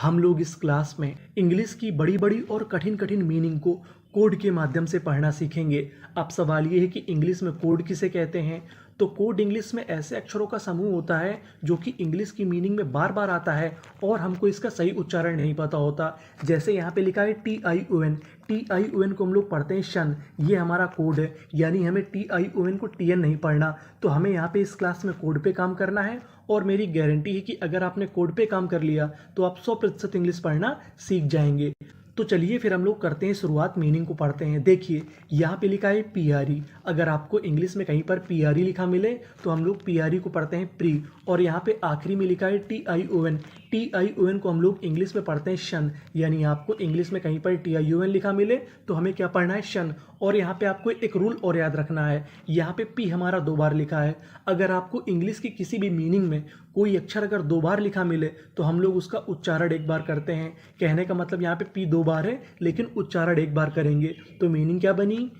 हम लोग इस क्लास में इंग्लिश की बड़ी बड़ी और कठिन कठिन मीनिंग को कोड के माध्यम से पढ़ना सीखेंगे। अब सवाल ये है कि इंग्लिश में कोड किसे कहते हैं। तो कोड इंग्लिश में ऐसे अक्षरों का समूह होता है जो कि इंग्लिश की मीनिंग में बार बार आता है और हमको इसका सही उच्चारण नहीं पता होता। जैसे यहाँ पे लिखा है TION, TION को हम लोग पढ़ते हैं शन, ये हमारा कोड है, यानी हमें TION को TN नहीं पढ़ना। तो हमें यहाँ पे इस क्लास में कोड पे काम करना है और मेरी गारंटी है कि अगर आपने कोड पे काम कर लिया तो आप 100% इंग्लिश पढ़ना सीख जाएंगे। तो चलिए फिर हम लोग करते हैं शुरुआत, मीनिंग को पढ़ते हैं। देखिए यहाँ पे लिखा है PRE, अगर आपको इंग्लिश में कहीं पर PRE लिखा मिले तो हम लोग PRE को पढ़ते हैं प्री। और यहाँ पे आखिरी में लिखा है TION, TION को हम लोग इंग्लिश में पढ़ते हैं शन, यानी आपको इंग्लिश में कहीं पर TION लिखा मिले तो हमें क्या पढ़ना है, शन। और यहाँ पे आपको एक रूल और याद रखना है, यहाँ पे P हमारा 2 बार लिखा है। अगर आपको इंग्लिश की किसी भी मीनिंग में कोई अक्षर अगर 2 बार लिखा मिले तो हम लोग उसका उच्चारण 1 बार करते हैं। कहने का मतलब यहाँ पे P 2 बार है लेकिन उच्चारण 1 बार करेंगे। तो मीनिंग क्या बनी,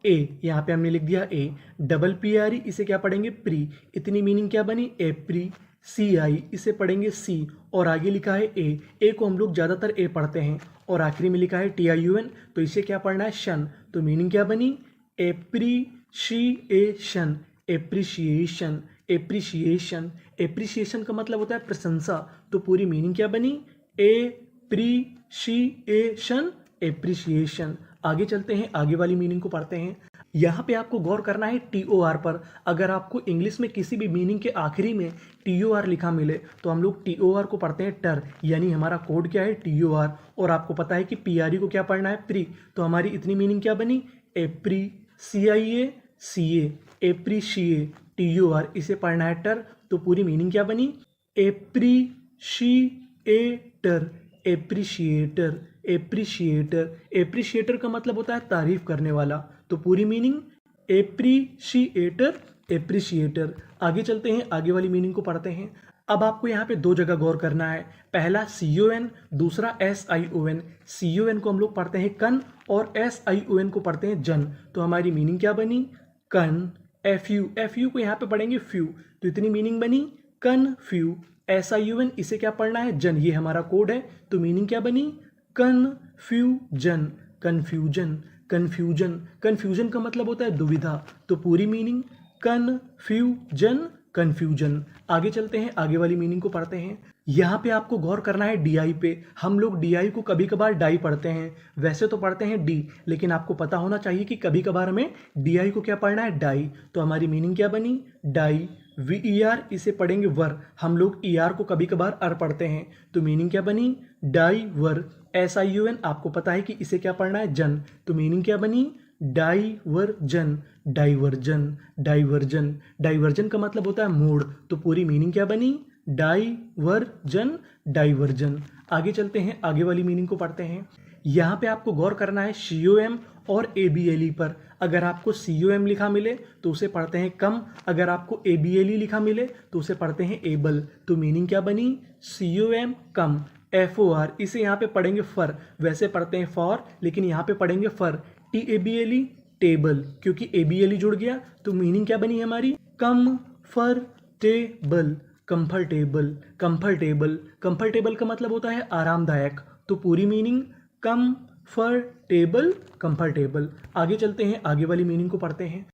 ए, यहाँ पे हमने लिख दिया ए। डबल PRE, इसे क्या पढ़ेंगे, प्री, इतनी मीनिंग क्या बनी, एप्री। CI, इसे पढ़ेंगे सी, और आगे लिखा है ए को हम लोग ज़्यादातर ए पढ़ते हैं। और आखिरी में लिखा है TION, तो इसे क्या पढ़ना है, शन। तो मीनिंग क्या बनी, एप्रीशिएशन, एप्रीशिएशन, एप्रीशिएशन। एप्रीशिएशन का मतलब होता है प्रशंसा, तो पूरी मीनिंग क्या बनी, एप्रीशिएशन, एप्रीशिएशन। आगे चलते हैं, आगे वाली मीनिंग को पढ़ते हैं। यहाँ पे आपको गौर करना है TOR पर। अगर आपको इंग्लिश में किसी भी मीनिंग के आखिरी में TOR लिखा मिले तो हम लोग TOR को पढ़ते हैं टर, यानी हमारा कोड क्या है, TOR। और आपको पता है कि PRE को क्या पढ़ना है, प्री। तो हमारी इतनी मीनिंग क्या बनी, एप्री, CIA, एप्रीशिए, TOR, इसे पढ़ना है टर। तो पूरी मीनिंग क्या बनी, एप्रीशिएटर, एप्रीशिएटर, एप्रीशिएटर। एप्रीशिएटर का मतलब होता है तारीफ करने वाला, तो पूरी मीनिंग एप्रीशिएटर, एप्रीशिएटर। आगे चलते हैं, आगे वाली मीनिंग को पढ़ते हैं। अब आपको यहाँ पे 2 जगह गौर करना है, पहला CON, दूसरा SION। CON को हम लोग पढ़ते हैं कन और SION को पढ़ते हैं जन। तो हमारी मीनिंग क्या बनी, कन। FU को यहाँ पे पढ़ेंगे फ्यू, तो इतनी मीनिंग बनी, कन फ्यू। SION, इसे क्या पढ़ना है, जन, ये हमारा कोड है। तो मीनिंग क्या बनी, कन्फ्यूजन, कन्फ्यूजन, कन्फ्यूजन। कन्फ्यूजन का मतलब होता है दुविधा, तो पूरी मीनिंग कन्फ्यूजन, कन्फ्यूजन। आगे चलते हैं, आगे वाली मीनिंग को पढ़ते हैं। यहाँ पे आपको गौर करना है DI पे। हम लोग DI को कभी कभार डाई पढ़ते हैं, वैसे तो पढ़ते हैं डी, लेकिन आपको पता होना चाहिए कि कभी कभार हमें DI को क्या पढ़ना है, डाई। तो हमारी मीनिंग क्या बनी, डाई। VER, इसे पढ़ेंगे वर, हम लोग ER को कभी कभार अर पढ़ते हैं। तो मीनिंग क्या बनी, डाईवर। SION, आपको पता है कि इसे क्या पढ़ना है, जन। तो मीनिंग क्या बनी, डाइवर्जन, डाइवर्जन, डाइवर्जन। डाइवर्जन का मतलब होता है मोड़, तो पूरी मीनिंग क्या बनी, डाइवर्जन, डाइवर्जन। आगे चलते हैं, आगे वाली मीनिंग को पढ़ते हैं। यहाँ पे आपको गौर करना है COM और ABLE पर। अगर आपको COM लिखा मिले तो उसे पढ़ते हैं कम, अगर आपको ABLE लिखा मिले तो उसे पढ़ते हैं एबल। तो मीनिंग क्या बनी, COM कम। FOR, इसे यहाँ पे पढ़ेंगे फर, वैसे पढ़ते हैं फॉर लेकिन यहाँ पे पढ़ेंगे फर। TABLE, टेबल, क्योंकि ABLE जुड़ गया तो मीनिंग क्या बनी हमारी, कंफर्टेबल, कंफर्टेबल, कंफर्टेबल। कंफर्टेबल का मतलब होता है आरामदायक, तो पूरी मीनिंग कंफर्टेबल, कंफर्टेबल। आगे चलते हैं, आगे वाली मीनिंग को पढ़ते हैं।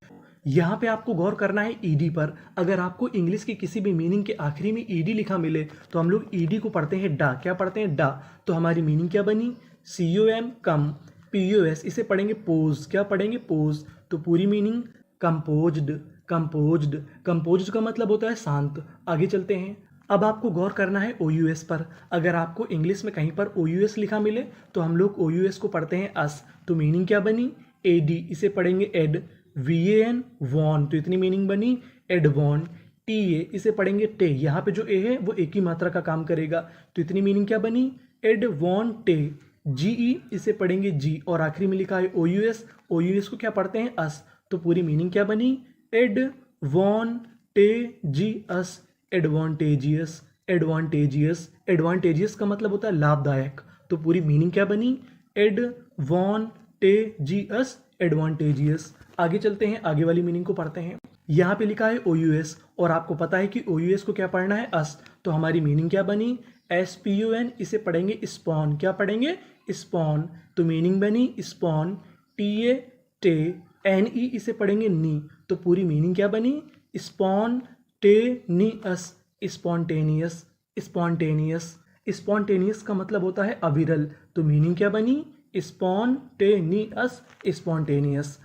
यहाँ पे आपको गौर करना है ED पर। अगर आपको इंग्लिश की किसी भी मीनिंग के आखिरी में ED लिखा मिले तो हम लोग ED को पढ़ते हैं डा, क्या पढ़ते हैं, डा। तो हमारी मीनिंग क्या बनी, COM कम। POS, इसे पढ़ेंगे पोज, क्या पढ़ेंगे, पोज। तो पूरी मीनिंग कंपोज्ड, कंपोज्ड। कंपोज्ड का मतलब होता है शांत। आगे चलते हैं, अब आपको गौर करना है OUS पर। अगर आपको इंग्लिश में कहीं पर OUS लिखा मिले तो हम लोग OUS को पढ़ते हैं अस। तो मीनिंग क्या बनी, AD, इसे पढ़ेंगे एड। VAN, वॉन, तो इतनी मीनिंग बनी, एडवॉन। TA, इसे पढ़ेंगे टे, यहाँ पे जो ए है वो एक ही मात्रा का काम करेगा, तो इतनी मीनिंग क्या बनी, एडवॉन्टे। GE, इसे पढ़ेंगे जी, और आखिरी में लिखा है OUS, OUS को क्या पढ़ते हैं अस। तो पूरी मीनिंग क्या बनी, एडवांटेजियस, एडवांटेजियस, एडवांटेजियस। एडवांटेजियस का मतलब होता है लाभदायक, तो पूरी मीनिंग क्या बनी, एडवांटेजियस, एडवांटेजियस। आगे चलते हैं, आगे वाली मीनिंग को पढ़ते हैं। यहाँ पे लिखा है OUS और आपको पता है कि OUS को क्या पढ़ना है, अस। तो हमारी मीनिंग क्या बनी, SPON इसे पढ़ेंगे स्पॉन, क्या पढ़ेंगे स्पॉन, तो मीनिंग बनी स्पॉन। TANE इसे पढ़ेंगे नी, तो पूरी मीनिंग क्या बनी स्पॉन्टेनियस, स्पॉन्टेनियस, स्पॉन्टेनियस। स्पॉन्टेनियस का मतलब होता है अविरल, तो मीनिंग क्या बनी स्पॉन्टेनियस, स्पॉन्टेनियस।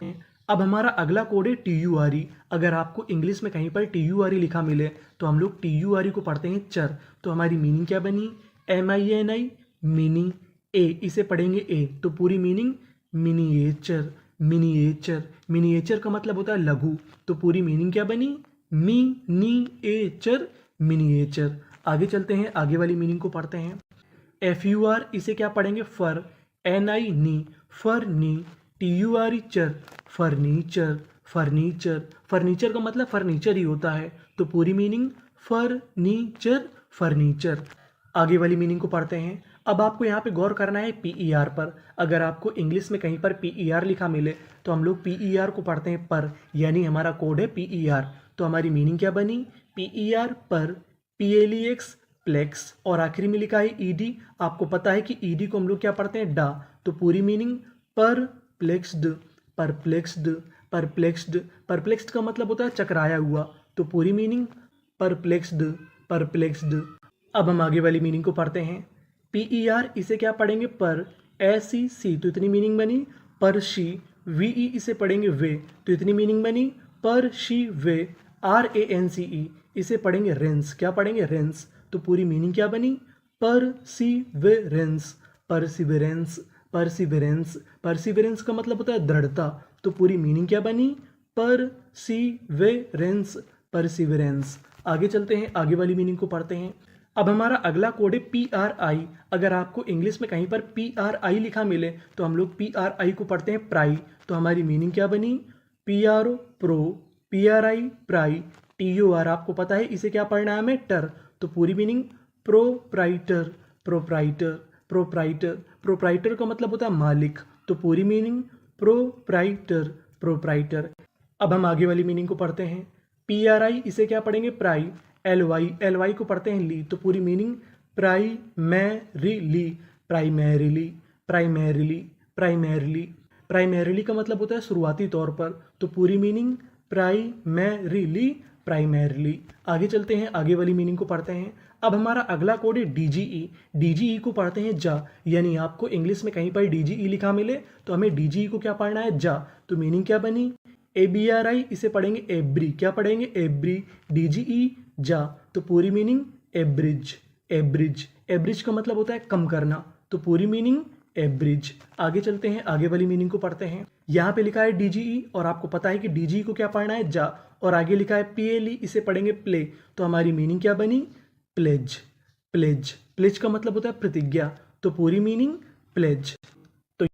अब हमारा अगला कोड है TURE। अगर आपको इंग्लिश में कहीं पर TURE लिखा मिले तो हम लोग TURE को पढ़ते हैं चर, तो हमारी मीनिंग क्या बनी MINI मिनी, ए इसे पढ़ेंगे ए, तो पूरी मीनिंग मिनिएचर, मिनिएचर। मिनिएचर का मतलब होता है लघु, तो पूरी मीनिंग क्या बनी मिनिएचर, मिनिएचर। आगे चलते हैं, आगे वाली मीनिंग को पढ़ते हैं। FUR इसे क्या पढ़ेंगे फर, NI नी, फर नी। TURE चर, फर्नीचर, फर्नीचर। फर्नीचर का मतलब फर्नीचर ही होता है, तो पूरी मीनिंग फर्नीचर, फर्नीचर। आगे वाली मीनिंग को पढ़ते हैं। अब आपको यहाँ पे गौर करना है PER पर। अगर आपको इंग्लिश में कहीं पर PER लिखा मिले तो हम लोग PER को पढ़ते हैं पर, यानी हमारा कोड है PER। तो हमारी मीनिंग क्या बनी PER पर, PLEX प्लेक्स, और आखिरी में लिखा है ED। आपको पता है कि ED को हम लोग क्या पढ़ते हैं डा, तो पूरी meaning perplexed, perplexed, perplexed. Perplexed का मतलब होता है चकराया हुआ, तो पूरी मीनिंग परप्लेक्स्ड, परप्लेक्स्ड। अब हम आगे वाली मीनिंग को पढ़ते हैं। PER इसे क्या पढ़ेंगे पर, SEC, तो इतनी मीनिंग बनी परशी। VE इसे पढ़ेंगे वे, तो इतनी मीनिंग बनी परशी वे। RANCE इसे पढ़ेंगे रेंस, क्या पढ़ेंगे रेंस, तो पूरी मीनिंग क्या बनी परसिवेरेंस, परसिवेरेंस, परसिवेरेंस। परसिवेरेंस का मतलब होता है दृढ़ता, तो पूरी मीनिंग क्या बनी परसिवेरेंस, परसिवेरेंस। आगे चलते हैं, आगे वाली मीनिंग को पढ़ते हैं। अब हमारा अगला कोड है PRI। अगर आपको इंग्लिश में कहीं पर PRI लिखा मिले तो हम लोग PRI को पढ़ते हैं प्राई, तो हमारी मीनिंग क्या बनी PRO प्रो, PRI प्राई। TUR आपको पता है इसे क्या पढ़ना है हमें टर, तो पूरी meaning proprietor, proprietor, proprietor. Proprietor का मतलब होता है मालिक, तो पूरी मीनिंग प्रोप्राइटर, प्रोप्राइटर। अब हम आगे वाली मीनिंग को पढ़ते हैं। PRI इसे क्या पढ़ेंगे प्राई, LY को पढ़ते हैं ली, तो पूरी meaning primarily, primarily, primarily, primarily. Primarily का मतलब होता है शुरुआती तौर पर, तो पूरी मीनिंग प्राइमरीली, प्राइमरीली। आगे चलते हैं, आगे वाली मीनिंग को पढ़ते हैं। अब हमारा अगला कोड है DGE। DGE को पढ़ते हैं जा, यानी आपको इंग्लिश में कहीं पर DGE लिखा मिले तो हमें DGE को क्या पढ़ना है जा, तो मीनिंग क्या बनी ABRI इसे पढ़ेंगे एब्री, क्या पढ़ेंगे एब्री। DGE जा, तो पूरी मीनिंग एब्रिज, एब्रिज। एब्रिज का मतलब होता है कम करना, तो पूरी मीनिंग एब्रिज। आगे चलते हैं, आगे वाली मीनिंग को पढ़ते हैं। यहाँ पे लिखा है DGE और आपको पता है कि DGE को क्या पढ़ना है जा, और आगे लिखा है PLE इसे पढ़ेंगे प्ले, तो हमारी मीनिंग क्या बनी प्लेज, प्लेज। प्लेज का मतलब होता है प्रतिज्ञा, तो पूरी मीनिंग प्लेज।